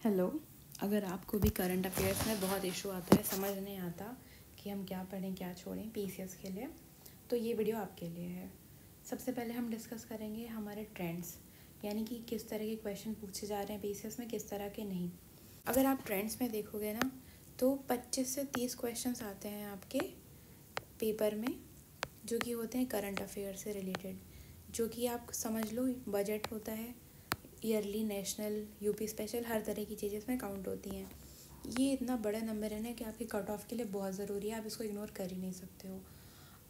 Hello. अगर आपको भी करंट अफेयर्स में बहुत इशू आता है, समझ नहीं आता कि हम क्या पढ़ें क्या छोड़ें पीसीएस के लिए, तो ये वीडियो आपके लिए है। सबसे पहले हम डिस्कस करेंगे हमारे ट्रेंड्स, यानी कि किस तरह के क्वेश्चन पूछे जा रहे हैं पीसीएस में, किस तरह के नहीं। अगर आप ट्रेंड्स में देखोगे ना तो 25 से 30 क्वेश्चंस आते हैं आपके पेपर में, जो कि होते हैं करंट अफेयर से रिलेटेड, जो कि आप समझ लो बजट होता है, ईयरली, नेशनल, यूपी स्पेशल, हर तरह की चीज़ें इसमें काउंट होती हैं। ये इतना बड़ा नंबर है ना कि आपके कट ऑफ के लिए बहुत ज़रूरी है, आप इसको इग्नोर कर ही नहीं सकते हो।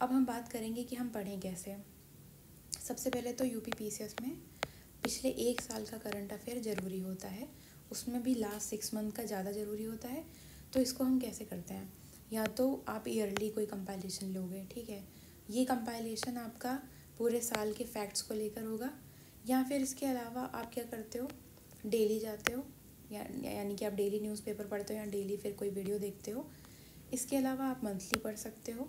अब हम बात करेंगे कि हम पढ़ें कैसे। सबसे पहले तो यूपी पीसीएस में पिछले 1 साल का करंट अफेयर ज़रूरी होता है, उसमें भी लास्ट 6 मंथ का ज़्यादा ज़रूरी होता है। तो इसको हम कैसे करते हैं, या तो आप ईयरली कोई कंपाइलेशन लोगे, ठीक है, ये कंपाइलेशन आपका पूरे साल के फैक्ट्स को लेकर होगा, या फिर इसके अलावा आप क्या करते हो, डेली जाते हो, यानी कि आप डेली न्यूज़पेपर पढ़ते हो या डेली फिर कोई वीडियो देखते हो। इसके अलावा आप मंथली पढ़ सकते हो,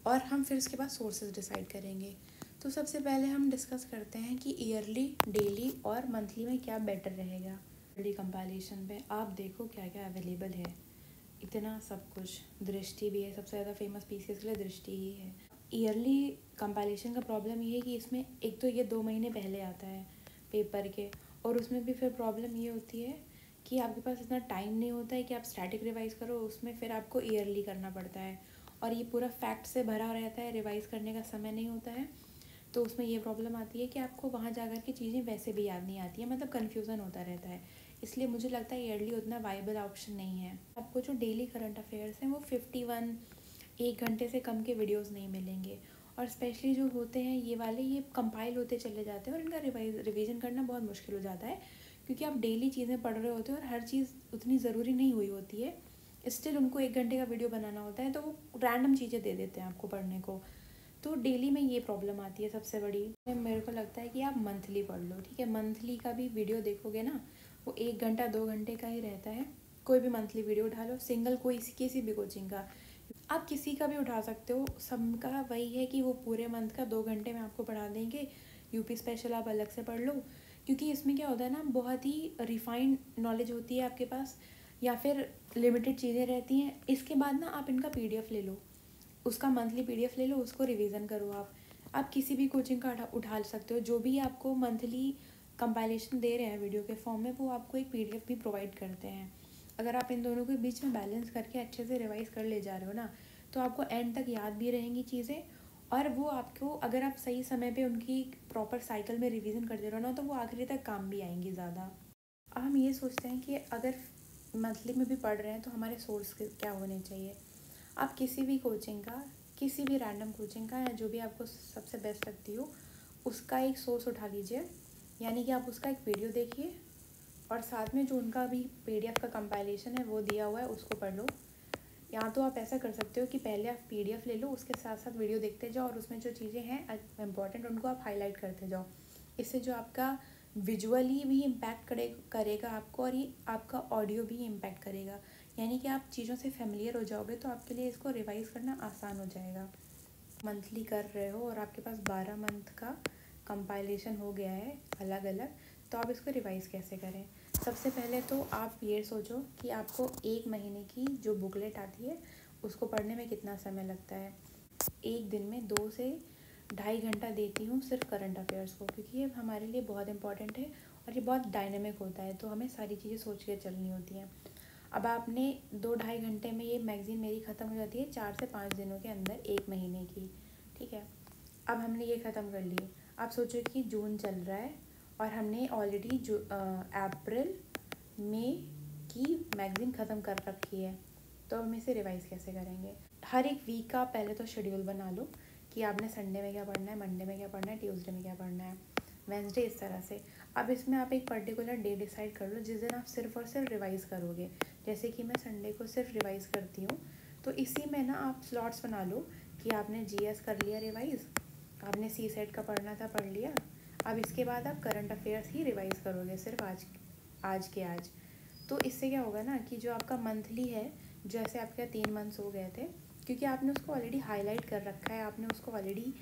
और हम फिर उसके बाद सोर्सेज डिसाइड करेंगे। तो सबसे पहले हम डिस्कस करते हैं कि ईयरली, डेली और मंथली में क्या बेटर रहेगा। ईयरली कंपाइलेशन पे आप देखो क्या क्या अवेलेबल है, इतना सब कुछ। दृष्टि भी है, सबसे ज़्यादा फेमस पीसीएस के लिए दृष्टि ही है। ईयरली कंपाइलेशन का प्रॉब्लम ये है कि इसमें एक तो ये 2 महीने पहले आता है पेपर के, और उसमें भी फिर प्रॉब्लम ये होती है कि आपके पास इतना टाइम नहीं होता है कि आप स्टैटिक रिवाइज़ करो, उसमें फिर आपको ईयरली करना पड़ता है, और ये पूरा फैक्ट से भरा रहता है, रिवाइज़ करने का समय नहीं होता है। तो उसमें ये प्रॉब्लम आती है कि आपको वहाँ जा कर के चीज़ें वैसे भी याद नहीं आती है, मतलब कन्फ्यूज़न होता रहता है। इसलिए मुझे लगता है ईयरली उतना वाइबल ऑप्शन नहीं है। आपको जो डेली करंट अफेयर्स हैं वो 51, 1 घंटे से कम के वीडियोस नहीं मिलेंगे, और स्पेशली जो होते हैं ये वाले, ये कंपाइल होते चले जाते हैं और इनका रिवीजन करना बहुत मुश्किल हो जाता है, क्योंकि आप डेली चीज़ें पढ़ रहे होते हो और हर चीज़ उतनी ज़रूरी नहीं हुई होती है। स्टिल उनको 1 घंटे का वीडियो बनाना होता है, तो वो रैंडम चीज़ें दे देते हैं आपको पढ़ने को। तो डेली में ये प्रॉब्लम आती है सबसे बड़ी। मेरे को लगता है कि आप मंथली पढ़ लो, ठीक है। मंथली का भी वीडियो देखोगे ना, वो 1 घंटा 2 घंटे का ही रहता है। कोई भी मंथली वीडियो उठा लो, सिंगल, कोई किसी भी कोचिंग का, आप किसी का भी उठा सकते हो। सबका वही है कि वो पूरे मंथ का 2 घंटे में आपको पढ़ा देंगे। यूपी स्पेशल आप अलग से पढ़ लो, क्योंकि इसमें क्या होता है ना, बहुत ही रिफाइंड नॉलेज होती है आपके पास, या फिर लिमिटेड चीज़ें रहती हैं। इसके बाद ना आप इनका पीडीएफ ले लो, उसका मंथली पीडीएफ ले लो, उसको रिवीजन करो। आप किसी भी कोचिंग का उठा सकते हो, जो भी आपको मंथली कंपाइलेशन दे रहे हैं वीडियो के फॉर्म में, वो आपको एक पीडीएफ भी प्रोवाइड करते हैं। अगर आप इन दोनों के बीच में बैलेंस करके अच्छे से रिवाइज कर ले जा रहे हो ना, तो आपको एंड तक याद भी रहेंगी चीज़ें, और वो आपको, अगर आप सही समय पे उनकी प्रॉपर साइकिल में रिवीजन करते रहो ना, तो वो आखिरी तक काम भी आएंगी ज़्यादा। हम ये सोचते हैं कि अगर मंथली में भी पढ़ रहे हैं तो हमारे सोर्स क्या होने चाहिए। आप किसी भी कोचिंग का, किसी भी रैंडम कोचिंग का, या जो भी आपको सबसे बेस्ट लगती हो, उसका एक सोर्स उठा लीजिए, यानी कि आप उसका एक वीडियो देखिए, और साथ में जो उनका भी पीडीएफ का कंपाइलेशन है वो दिया हुआ है, उसको पढ़ लो। या तो आप ऐसा कर सकते हो कि पहले आप पीडीएफ ले लो, उसके साथ साथ वीडियो देखते जाओ, और उसमें जो चीज़ें हैं इम्पॉर्टेंट उनको आप हाईलाइट करते जाओ। इससे जो आपका विजुअली भी इम्पैक्ट करेगा आपको, और ये आपका ऑडियो भी इम्पैक्ट करेगा, यानी कि आप चीज़ों से फेमिलियर हो जाओगे, तो आपके लिए इसको रिवाइज करना आसान हो जाएगा। मंथली कर रहे हो और आपके पास 12 मंथ का कंपाइलेशन हो गया है अलग अलग, तो आप इसको रिवाइज़ कैसे करें। सबसे पहले तो आप ये सोचो कि आपको 1 महीने की जो बुकलेट आती है उसको पढ़ने में कितना समय लगता है। एक दिन में 2 से ढाई घंटा देती हूँ सिर्फ करंट अफेयर्स को, क्योंकि ये हमारे लिए बहुत इंपॉर्टेंट है और ये बहुत डायनेमिक होता है, तो हमें सारी चीज़ें सोच के चलनी होती हैं। अब आपने 2-2.5 घंटे में ये मैगज़ीन मेरी ख़त्म हो जाती है 4 से 5 दिनों के अंदर, 1 महीने की, ठीक है। अब हमने ये ख़त्म कर ली। आप सोचो कि जून चल रहा है और हमने ऑलरेडी अप्रैल मई की मैगज़ीन ख़त्म कर रखी है, तो हम इसे रिवाइज़ कैसे करेंगे। हर एक वीक का पहले तो शेड्यूल बना लो कि आपने संडे में क्या पढ़ना है, मंडे में क्या पढ़ना है, ट्यूसडे में क्या पढ़ना है, वेंसडे, इस तरह से। अब इसमें आप एक पर्टिकुलर डे डिसाइड कर लो जिस दिन आप सिर्फ और सिर्फ रिवाइज़ करोगे। जैसे कि मैं संडे को सिर्फ रिवाइज़ करती हूँ, तो इसी में ना आप स्लॉट्स बना लो कि आपने जीएस कर लिया रिवाइज़, आपने सी सेट का पढ़ना था पढ़ लिया, अब इसके बाद आप करंट अफेयर्स ही रिवाइज़ करोगे सिर्फ आज के आज। तो इससे क्या होगा ना कि जो आपका मंथली है, जैसे आपके 3 मंथ्स हो गए थे, क्योंकि आपने उसको ऑलरेडी हाईलाइट कर रखा है, आपने उसको ऑलरेडी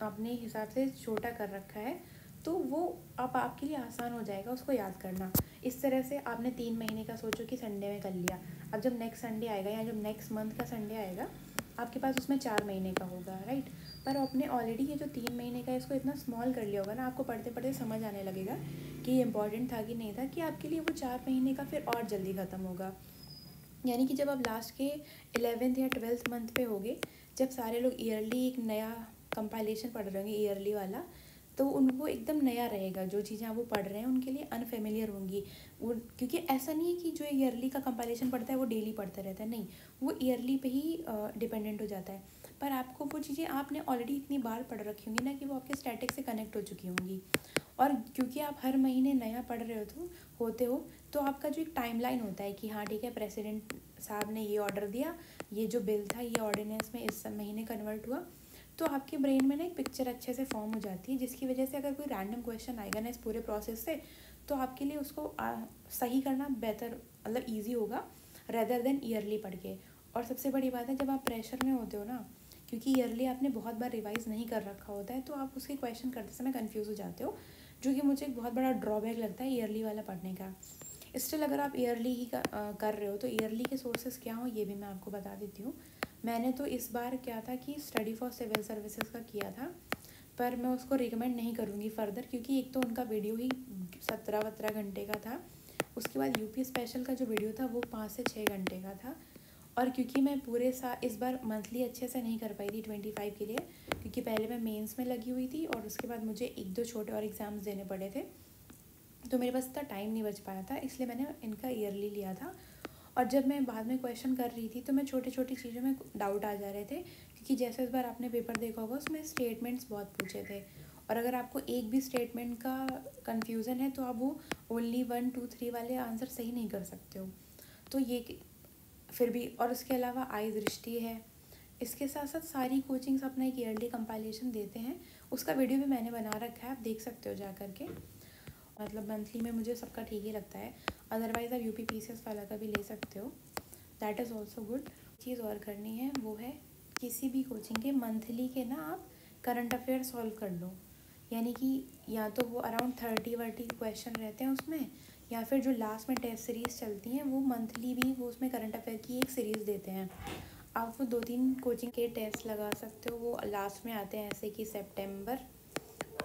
अपने हिसाब से छोटा कर रखा है, तो वो अब आपके लिए आसान हो जाएगा उसको याद करना। इस तरह से आपने 3 महीने का सोचो कि संडे में कर लिया, अब जब नेक्स्ट संडे आएगा या जब नेक्स्ट मंथ का संडे आएगा आपके पास उसमें 4 महीने का होगा, राइट। पर आपने ऑलरेडी ये जो 3 महीने का है इसको इतना स्मॉल कर लिया होगा ना, आपको पढ़ते पढ़ते समझ आने लगेगा कि ये इंपॉर्टेंट था कि नहीं था, कि आपके लिए वो 4 महीने का फिर और जल्दी ख़त्म होगा। यानी कि जब आप लास्ट के 11th या 12th मंथ पे होगे, जब सारे लोग ईयरली एक नया कंपाइलेशन पढ़ रहे होंगे ईयरली वाला, तो उनको एकदम नया रहेगा, जो चीज़ें आप वो पढ़ रहे हैं उनके लिए अनफेमिलियर होंगी वो, क्योंकि ऐसा नहीं है कि जो ईयरली का कंपाइलेशन पढ़ता है वो डेली पढ़ता रहता है, नहीं, वो ईयरली पे ही डिपेंडेंट हो जाता है। पर आपको वो चीज़ें आपने ऑलरेडी इतनी बार पढ़ रखी होंगी ना कि वो आपके स्टैटिक से कनेक्ट हो चुकी होंगी, और क्योंकि आप हर महीने नया पढ़ रहे होते हो तो आपका जो एक टाइमलाइन होता है कि हाँ ठीक है, प्रेसिडेंट साहब ने ये ऑर्डर दिया, ये जो बिल था ये ऑर्डिनेंस में इस महीने कन्वर्ट हुआ, तो आपके ब्रेन में ना एक पिक्चर अच्छे से फॉर्म हो जाती है, जिसकी वजह से अगर कोई रैंडम क्वेश्चन आएगा ना इस पूरे प्रोसेस से, तो आपके लिए उसको सही करना बेहतर, मतलब ईजी होगा रेदर देन ईयरली पढ़ के। और सबसे बड़ी बात है, जब आप प्रेशर में होते हो ना, क्योंकि ईयरली आपने बहुत बार रिवाइज़ नहीं कर रखा होता है, तो आप उसके क्वेश्चन करते समय कन्फ्यूज़ हो जाते हो, जो कि मुझे एक बहुत बड़ा ड्रॉबैक लगता है ईयरली वाला पढ़ने का। स्टिल अगर आप ईयरली ही कर रहे हो तो ईयरली के सोर्सेज क्या हो ये भी मैं आपको बता देती हूँ। मैंने तो इस बार क्या था कि स्टडी फॉर सिविल सर्विसेज का किया था, पर मैं उसको रिकमेंड नहीं करूँगी फर्दर, क्योंकि एक तो उनका वीडियो ही 17-17 घंटे का था, उसके बाद यूपी स्पेशल का जो वीडियो था वो 5 से 6 घंटे का था, और क्योंकि मैं पूरे इस बार मंथली अच्छे से नहीं कर पाई थी 25 के लिए, क्योंकि पहले मैं मेंस में लगी हुई थी और उसके बाद मुझे 1-2 छोटे और एग्ज़ाम्स देने पड़े थे, तो मेरे पास इतना टाइम नहीं बच पाया था, इसलिए मैंने इनका ईयरली लिया था। और जब मैं बाद में क्वेश्चन कर रही थी तो मैं छोटी छोटी चीज़ों में डाउट आ जा रहे थे, क्योंकि जैसे इस बार आपने पेपर देखा होगा उसमें स्टेटमेंट्स बहुत पूछे थे, और अगर आपको एक भी स्टेटमेंट का कन्फ्यूज़न है तो आप वो ओनली 1, 2, 3 वाले आंसर सही नहीं कर सकते हो। तो ये फिर भी, और उसके अलावा आई दृष्टि है, इसके साथ साथ सारी कोचिंग्स अपना एक ईयरली कंपाइलेशन देते हैं, उसका वीडियो भी मैंने बना रखा है, आप देख सकते हो जा करके। मतलब मंथली में मुझे सबका ठीक ही लगता है, अदरवाइज़ आप यूपी पीसीएस वाला का भी ले सकते हो, दैट इज़ ऑल्सो गुड। चीज़ और करनी है वो है किसी भी कोचिंग के मंथली के ना आप करंट अफेयर सॉल्व कर लो, यानी कि या तो वो अराउंड 30-40 क्वेश्चन रहते हैं उसमें, या फिर जो लास्ट में टेस्ट सीरीज़ चलती हैं वो मंथली भी वो उसमें करंट अफेयर की एक सीरीज़ देते हैं। आप वो 2-3 कोचिंग के टेस्ट लगा सकते हो, वो लास्ट में आते हैं ऐसे कि सितंबर,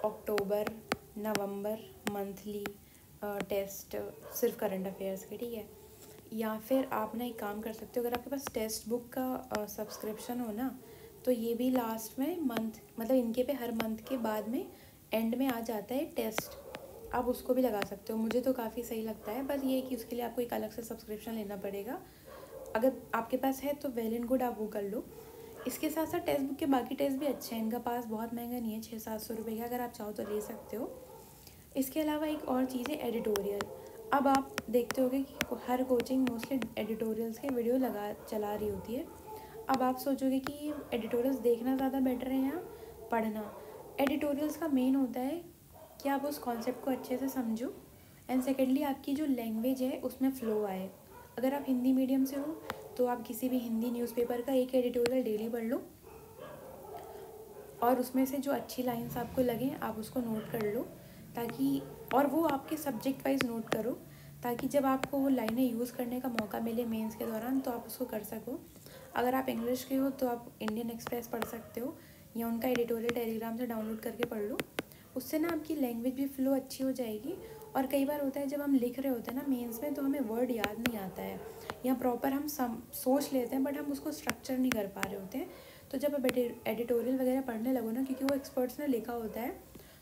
अक्टूबर, नवंबर मंथली टेस्ट सिर्फ करंट अफेयर्स के, ठीक है। या फिर आप ना एक काम कर सकते हो, अगर आपके पास टेक्स्ट बुक का सब्सक्रिप्शन हो ना, तो ये भी लास्ट में मंथ, मतलब इनके पे हर मंथ के बाद में एंड में आ जाता है टेस्ट, आप उसको भी लगा सकते हो, मुझे तो काफ़ी सही लगता है। बस ये है कि उसके लिए आपको एक अलग से सब्सक्रिप्शन लेना पड़ेगा, अगर आपके पास है तो वेल एंड गुड, आप वो कर लो। इसके साथ साथ टेक्स्ट बुक के बाकी टेस्ट भी अच्छे हैं, इनका पास बहुत महंगा नहीं है, 600-700 रुपये का, अगर आप चाहो तो ले सकते हो। इसके अलावा एक और चीज़ है एडिटोरियल। अब आप देखते होगे कि हर कोचिंग मोस्टली एडिटोरियल्स के वीडियो चला रही होती है। अब आप सोचोगे कि एडिटोरियल्स देखना ज़्यादा बेटर है या पढ़ना। एडिटोरियल्स का मेन होता है कि आप उस कॉन्सेप्ट को अच्छे से समझो, एंड सेकेंडली आपकी जो लैंग्वेज है उसमें फ़्लो आए। अगर आप हिंदी मीडियम से हो तो आप किसी भी हिंदी न्यूज़पेपर का एक एडिटोरियल डेली पढ़ लो, और उसमें से जो अच्छी लाइंस आपको लगें आप उसको नोट कर लो, ताकि, और वो आपके सब्जेक्ट वाइज नोट करो, ताकि जब आपको वो लाइनें यूज़ करने का मौका मिले मेंस के दौरान तो आप उसको कर सको। अगर आप इंग्लिश के हो तो आप इंडियन एक्सप्रेस पढ़ सकते हो, या उनका एडिटोरियल टेलीग्राम से डाउनलोड करके पढ़ लो, उससे ना आपकी लैंग्वेज भी फ्लो अच्छी हो जाएगी। और कई बार होता है जब हम लिख रहे होते हैं ना मेंस में, तो हमें वर्ड याद नहीं आता है, या प्रॉपर हम सोच लेते हैं बट हम उसको स्ट्रक्चर नहीं कर पा रहे होते हैं। तो जब आप एडिटोरियल वगैरह पढ़ने लगो ना, क्योंकि वो एक्सपर्ट्स ने लिखा होता है,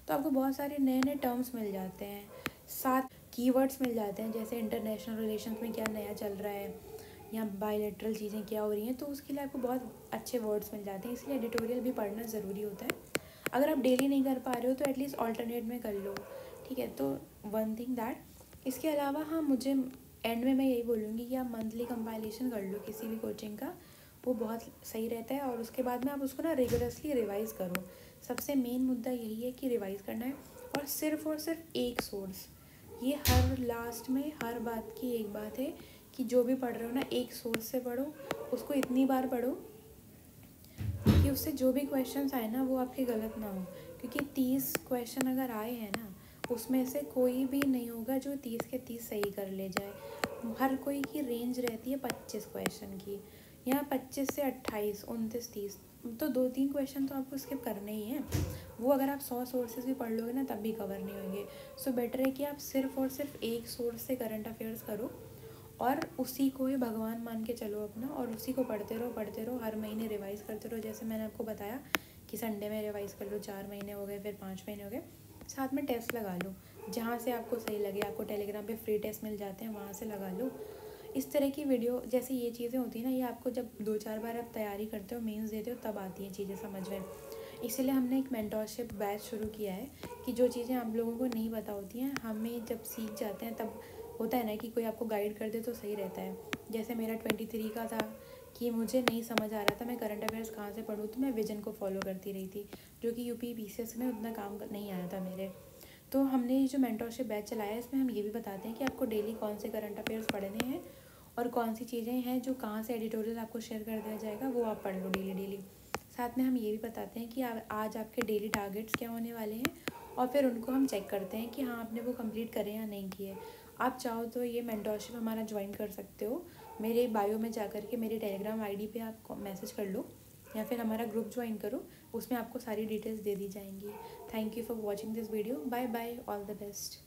तो आपको बहुत सारे नए नए टर्म्स मिल जाते हैं, साथ कीवर्ड्स मिल जाते हैं, जैसे इंटरनेशनल रिलेशंस में क्या नया चल रहा है, या बायलैटरल चीज़ें क्या हो रही हैं, तो उसके लिए आपको बहुत अच्छे वर्ड्स मिल जाते हैं, इसलिए एडिटोरियल भी पढ़ना ज़रूरी होता है। अगर आप डेली नहीं कर पा रहे हो तो एटलीस्ट ऑल्टरनेट में कर लो, ठीक है। तो वन थिंग दैट, इसके अलावा हाँ, मुझे एंड में मैं यही बोलूँगी कि आप मंथली कंपाइलेशन कर लो किसी भी कोचिंग का, वो बहुत सही रहता है, और उसके बाद में आप उसको ना रिगरसली रिवाइज़ करो। सबसे मेन मुद्दा यही है कि रिवाइज़ करना है, और सिर्फ एक सोर्स, ये हर लास्ट में हर बात की एक बात है कि जो भी पढ़ रहे हो ना, एक सोर्स से पढ़ो, उसको इतनी बार पढ़ो कि उससे जो भी क्वेश्चंस आए ना वो आपके गलत ना हो, क्योंकि 30 क्वेश्चन अगर आए हैं ना उसमें से कोई भी नहीं होगा जो 30 के 30 सही कर ले जाए। हर कोई की रेंज रहती है 25 क्वेश्चन की। यहाँ 25 से 28, 29, 30, तो 2-3 क्वेश्चन तो आपको स्किप करने ही हैं। वो अगर आप 100 सोर्सेज भी पढ़ लोगे ना तब भी कवर नहीं होंगे। सो बेटर है कि आप सिर्फ और सिर्फ एक सोर्स से करंट अफेयर्स करो और उसी को ही भगवान मान के चलो अपना, और उसी को पढ़ते रहो, हर महीने रिवाइज़ करते रहो। जैसे मैंने आपको बताया कि संडे में रिवाइज़ कर लो, 4 महीने हो गए, फिर 5 महीने हो गए। साथ में टेस्ट लगा लो, जहाँ से आपको सही लगे। आपको टेलीग्राम पे फ्री टेस्ट मिल जाते हैं, वहाँ से लगा लो। इस तरह की वीडियो, जैसे ये चीज़ें होती हैं ना, ये आपको जब 2-4 बार आप तैयारी करते हो, मेंस देते हो, तब आती हैं चीज़ें समझ में। इसीलिए हमने एक मेंटोरशिप बैच शुरू किया है कि जो चीज़ें आप लोगों को नहीं पता होती हैं, हमें जब सीख जाते हैं तब होता है ना कि कोई आपको गाइड कर दे तो सही रहता है। जैसे मेरा 23 का था कि मुझे नहीं समझ आ रहा था मैं करंट अफेयर्स कहाँ से पढूँ, तो मैं विजन को फॉलो करती रही थी, जो कि यूपी पीसीएस में उतना काम नहीं आया था मेरे। तो हमने ये जो मेंटोरशिप बैच चलाया है, इसमें हम ये भी बताते हैं कि आपको डेली कौन से करंट अफेयर्स पढ़ने हैं और कौन सी चीज़ें हैं जो कहाँ से एडिटोरियल आपको शेयर कर दिया जाएगा, वो आप पढ़ लो डेली। साथ में हम ये भी बताते हैं कि आज आपके डेली टारगेट्स क्या होने वाले हैं, और फिर उनको हम चेक करते हैं कि हाँ आपने वो कंप्लीट करे या नहीं किए। आप चाहो तो ये मेंटोरशिप हमारा ज्वाइन कर सकते हो। मेरे बायो में जा कर के मेरे टेलीग्राम आईडी पे आप मैसेज कर लो, या फिर हमारा ग्रुप ज्वाइन करो, उसमें आपको सारी डिटेल्स दे दी जाएंगी। Thank you for watching this video. Bye bye, all the best.